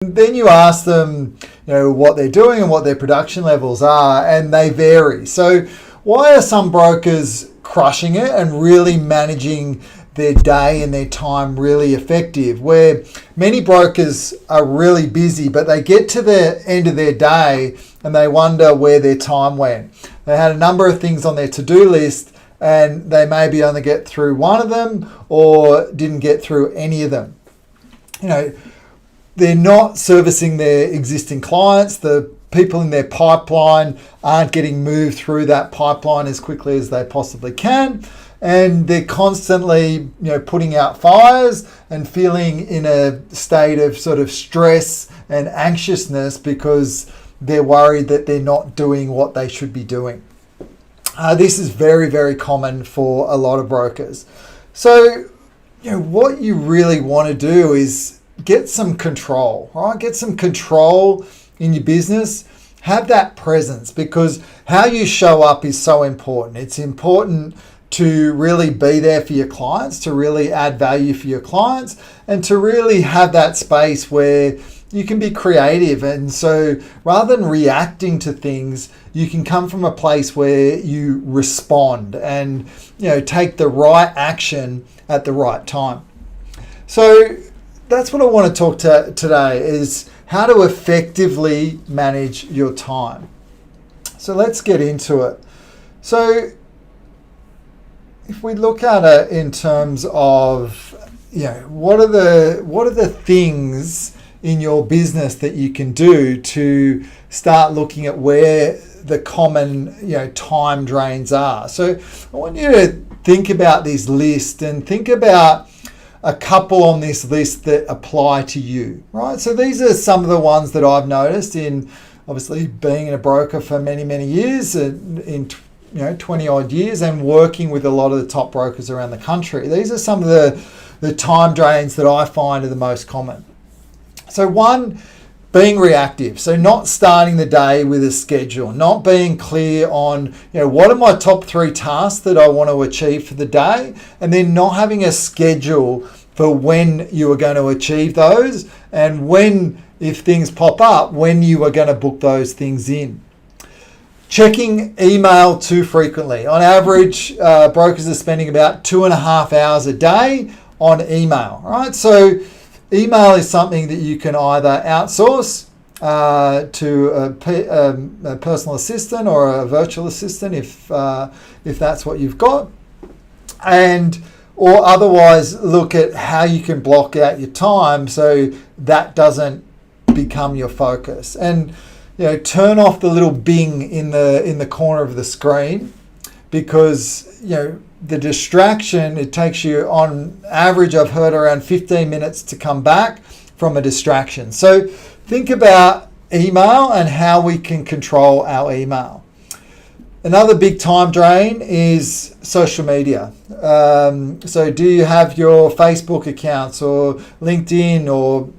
Then you ask them, what they're doing and what their production levels are, and they vary. So why are some brokers crushing it and really managing their day and their time really effective, where many brokers are really busy, but they get to the end of their day and they wonder where their time went? They had a number of things on their to-do list and they maybe only get through one of them or didn't get through any of them. They're not servicing their existing clients. The people in their pipeline aren't getting moved through that pipeline as quickly as they possibly can. And they're constantly, putting out fires and feeling in a state of sort of stress and anxiousness because they're worried that they're not doing what they should be doing. This is very, very common for a lot of brokers. So, what you really want to do is get some control, right? Get some control in your business. Have that presence, because how you show up is so important. It's important to really be there for your clients, to really add value for your clients, and to really have that space where you can be creative. And so rather than reacting to things, you can come from a place where you respond and, take the right action at the right time. So that's what I want to talk to today, is how to effectively manage your time. So let's get into it. So if we look at it in terms of, what are the things in your business that you can do to start looking at where the common, time drains are. So I want you to think about this list and think about a couple on this list that apply to you, right? So these are some of the ones that I've noticed in, obviously, being a broker for many, many years, in 20 odd years, and working with a lot of the top brokers around the country. These are some of the time drains that I find are the most common. So one, being reactive. So not starting the day with a schedule, not being clear on, what are my top 3 tasks that I want to achieve for the day, and then not having a schedule for when you are going to achieve those, and when, if things pop up, when you are going to book those things in. Checking email too frequently. On average, brokers are spending about 2.5 hours a day on email, right? So email is something that you can either outsource to a personal assistant or a virtual assistant if that's what you've got, or otherwise look at how you can block out your time so that doesn't become your focus. And turn off the little bing in the corner of the screen, because the distraction, it takes you, on average, I've heard, around 15 minutes to come back from a distraction. So think about email and how we can control our email. Another big time drain is social media. So do you have your Facebook accounts or LinkedIn or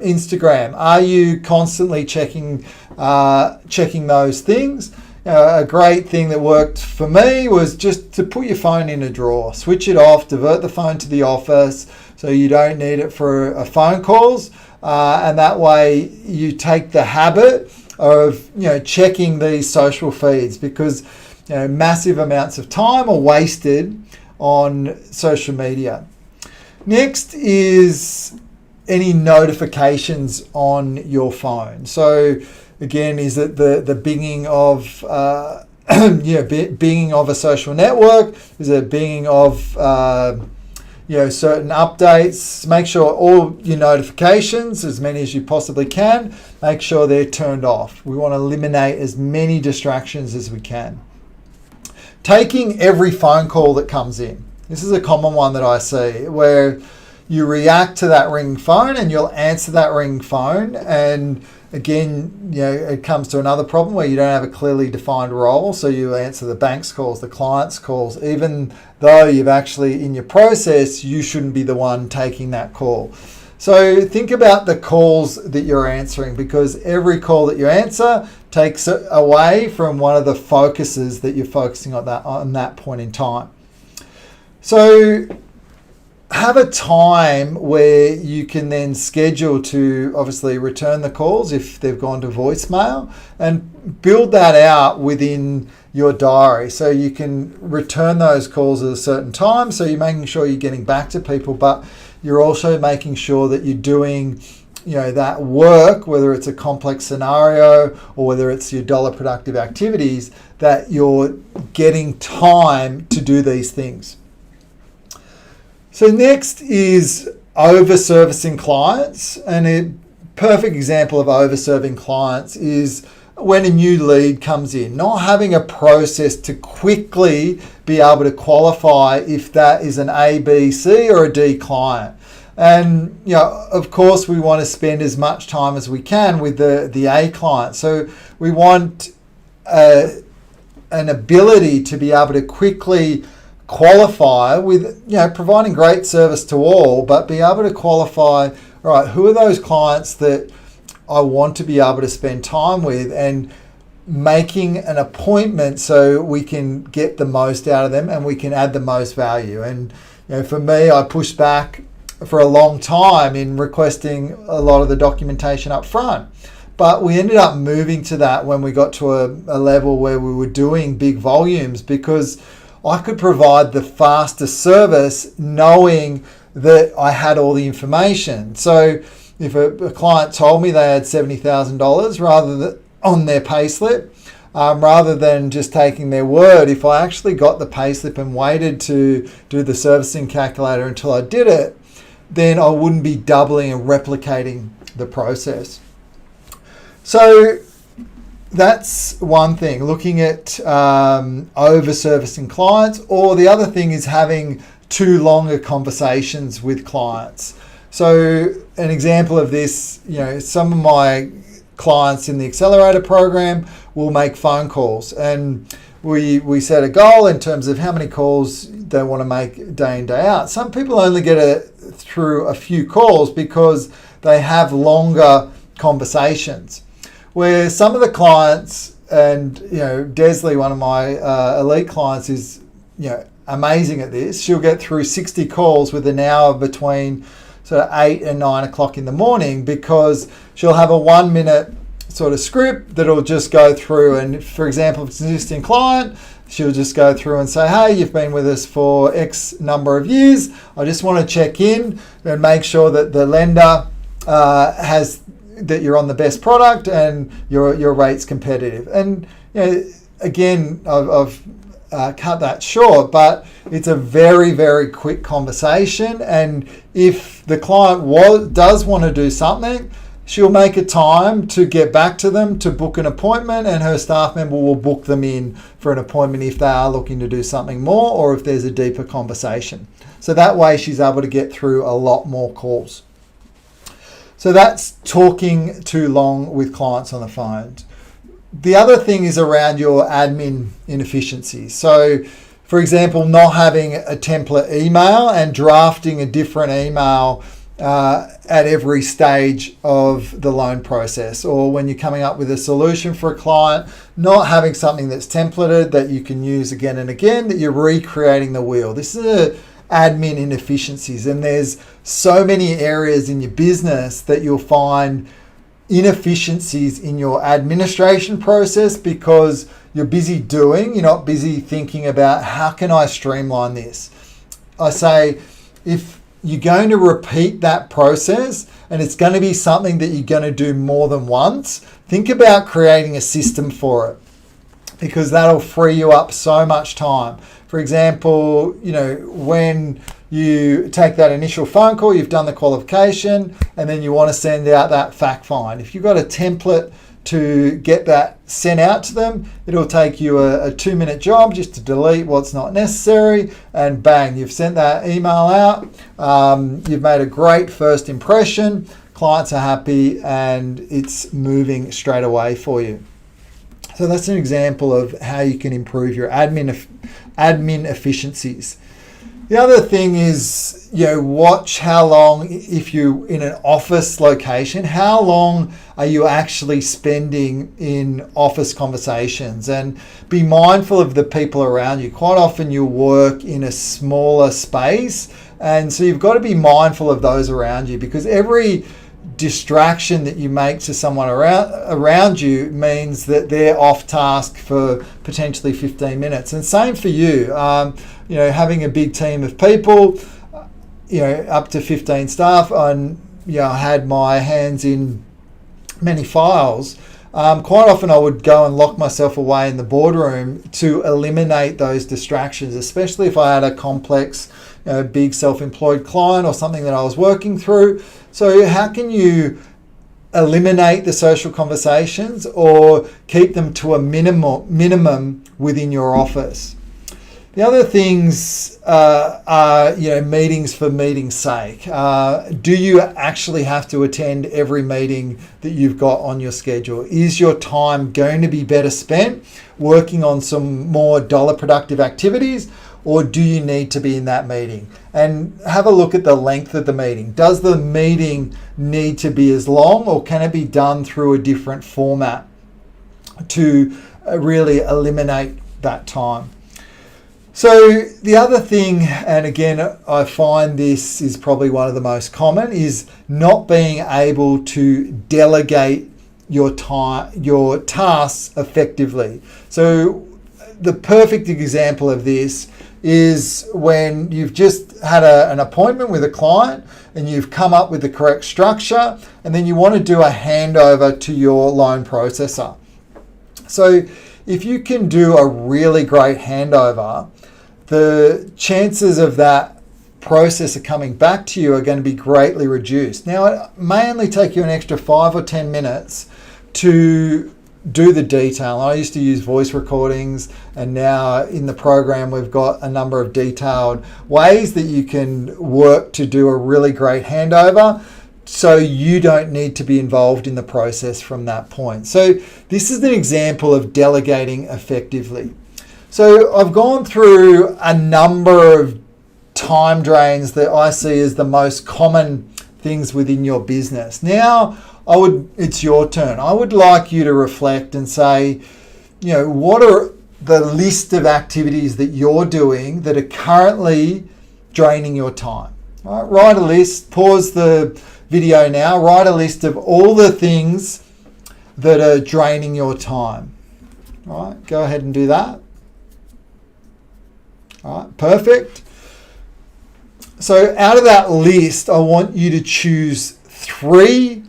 Instagram? Are you constantly checking those things? A great thing that worked for me was just to put your phone in a drawer, switch it off, divert the phone to the office so you don't need it for phone calls, and that way you take the habit of checking these social feeds, because massive amounts of time are wasted on social media. Next is any notifications on your phone. So again, is it the binging of binging of a social network? Is it binging of certain updates? Make sure all your notifications, as many as you possibly can, make sure they're turned off. We want to eliminate as many distractions as we can. Taking every phone call that comes in. This is a common one that I see, where you react to that ringing phone and you'll answer that ringing phone, and again, it comes to another problem where you don't have a clearly defined role. So you answer the bank's calls, the client's calls, even though you've actually, in your process, you shouldn't be the one taking that call. So think about the calls that you're answering, because every call that you answer takes away from one of the focuses that you're focusing on that point in time. So have a time where you can then schedule to obviously return the calls if they've gone to voicemail, and build that out within your diary so you can return those calls at a certain time. So you're making sure you're getting back to people, but you're also making sure that you're doing that work, whether it's a complex scenario or whether it's your dollar productive activities, that you're getting time to do these things. So next is over-servicing clients. And a perfect example of over-serving clients is when a new lead comes in, not having a process to quickly be able to qualify if that is an A, B, C or a D client. And of course, we want to spend as much time as we can with the A client. So we want an ability to be able to quickly qualify with providing great service to all, but be able to qualify, all right, who are those clients that I want to be able to spend time with, and making an appointment so we can get the most out of them and we can add the most value. And for me, I pushed back for a long time in requesting a lot of the documentation up front. But we ended up moving to that when we got to a level where we were doing big volumes, because I could provide the fastest service knowing that I had all the information. So if a client told me they had $70,000 rather than on their payslip, rather than just taking their word, if I actually got the payslip and waited to do the servicing calculator until I did it, then I wouldn't be doubling and replicating the process. So that's one thing, looking at over-servicing clients. Or the other thing is having too longer conversations with clients. So an example of this, some of my clients in the accelerator program will make phone calls, and we set a goal in terms of how many calls they want to make day in, day out. Some people only get through a few calls because they have longer conversations. Where some of the clients, and Desley, one of my elite clients, is amazing at this. She'll get through 60 calls with an hour between sort of 8 and 9 o'clock in the morning, because she'll have a 1 minute sort of script that'll just go through. And for example, if it's an existing client, she'll just go through and say, hey, you've been with us for X number of years. I just want to check in and make sure that the lender that you're on the best product and your rate's competitive. And again, I've cut that short, but it's a very, very quick conversation. And if the client does want to do something, she'll make a time to get back to them to book an appointment, and her staff member will book them in for an appointment if they are looking to do something more or if there's a deeper conversation. So that way she's able to get through a lot more calls. So that's talking too long with clients on the phone. The other thing is around your admin inefficiencies. So, for example, not having a template email and drafting a different email at every stage of the loan process, or when you're coming up with a solution for a client, not having something that's templated that you can use again and again, that you're recreating the wheel. This is admin inefficiencies, and there's so many areas in your business that you'll find inefficiencies in your administration process because you're busy doing, you're not busy thinking about how can I streamline this. I say, if you're going to repeat that process and it's going to be something that you're going to do more than once, think about creating a system for it, because that'll free you up so much time. For example, when you take that initial phone call, you've done the qualification, and then you want to send out that fact find. If you've got a template to get that sent out to them, it'll take you a 2-minute job just to delete what's not necessary, and bang, you've sent that email out. You've made a great first impression. Clients are happy, and it's moving straight away for you. So that's an example of how you can improve your admin efficiencies. The other thing is, watch how long, if you're in an office location, how long are you actually spending in office conversations, and be mindful of the people around you. Quite often you'll work in a smaller space And so you've got to be mindful of those around you, because every distraction that you make to someone around you means that they're off task for potentially 15 minutes. And same for you. Having a big team of people, up to 15 staff, and I had my hands in many files. Quite often I would go and lock myself away in the boardroom to eliminate those distractions, especially if I had a complex, big self-employed client or something that I was working through. So how can you eliminate the social conversations or keep them to a minimum within your office? The other things are meetings for meeting's sake. Do you actually have to attend every meeting that you've got on your schedule? Is your time going to be better spent working on some more dollar productive activities, or do you need to be in that meeting? And have a look at the length of the meeting. Does the meeting need to be as long, or can it be done through a different format to really eliminate that time? So the other thing, and again, I find this is probably one of the most common, is not being able to delegate your time, your tasks effectively. So the perfect example of this is when you've just had an appointment with a client and you've come up with the correct structure, and then you want to do a handover to your loan processor. So if you can do a really great handover, the chances of that processor coming back to you are going to be greatly reduced. Now, it may only take you an extra 5 or 10 minutes to do the detail. I used to use voice recordings, and now in the program we've got a number of detailed ways that you can work to do a really great handover, so you don't need to be involved in the process from that point. So this is an example of delegating effectively. So I've gone through a number of time drains that I see as the most common things within your business. Now, it's your turn. I would like you to reflect and say, what are the list of activities that you're doing that are currently draining your time? All right, write a list, pause the video now, write a list of all the things that are draining your time. All right, go ahead and do that. All right, perfect. So out of that list, I want you to choose 3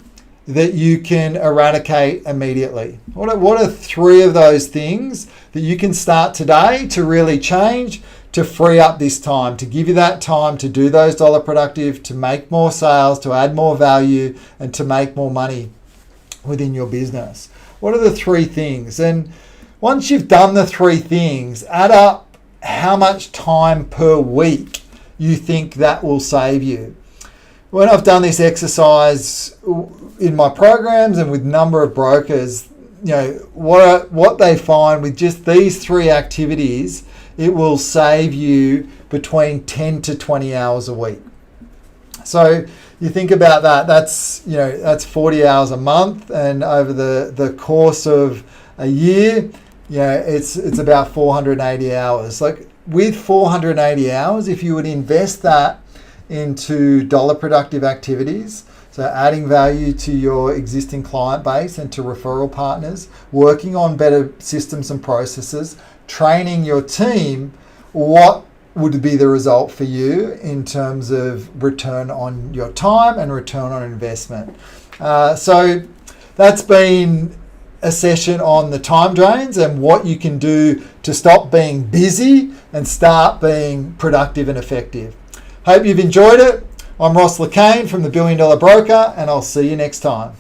that you can eradicate immediately. What are 3 of those things that you can start today to really change, to free up this time, to give you that time to do those dollar productive, to make more sales, to add more value, and to make more money within your business? What are the 3 things? And once you've done the 3 things, add up how much time per week you think that will save you. When I've done this exercise in my programs and with a number of brokers, what they find with just these 3 activities, it will save you between 10 to 20 hours a week. So you think about that, that's 40 hours a month, and over the course of a year, it's about 480 hours. Like with 480 hours, if you would invest that into dollar productive activities, so adding value to your existing client base and to referral partners, working on better systems and processes, training your team, what would be the result for you in terms of return on your time and return on investment? So that's been a session on the time drains and what you can do to stop being busy and start being productive and effective. Hope you've enjoyed it. I'm Ross LeCain from the $1 Billion Broker, and I'll see you next time.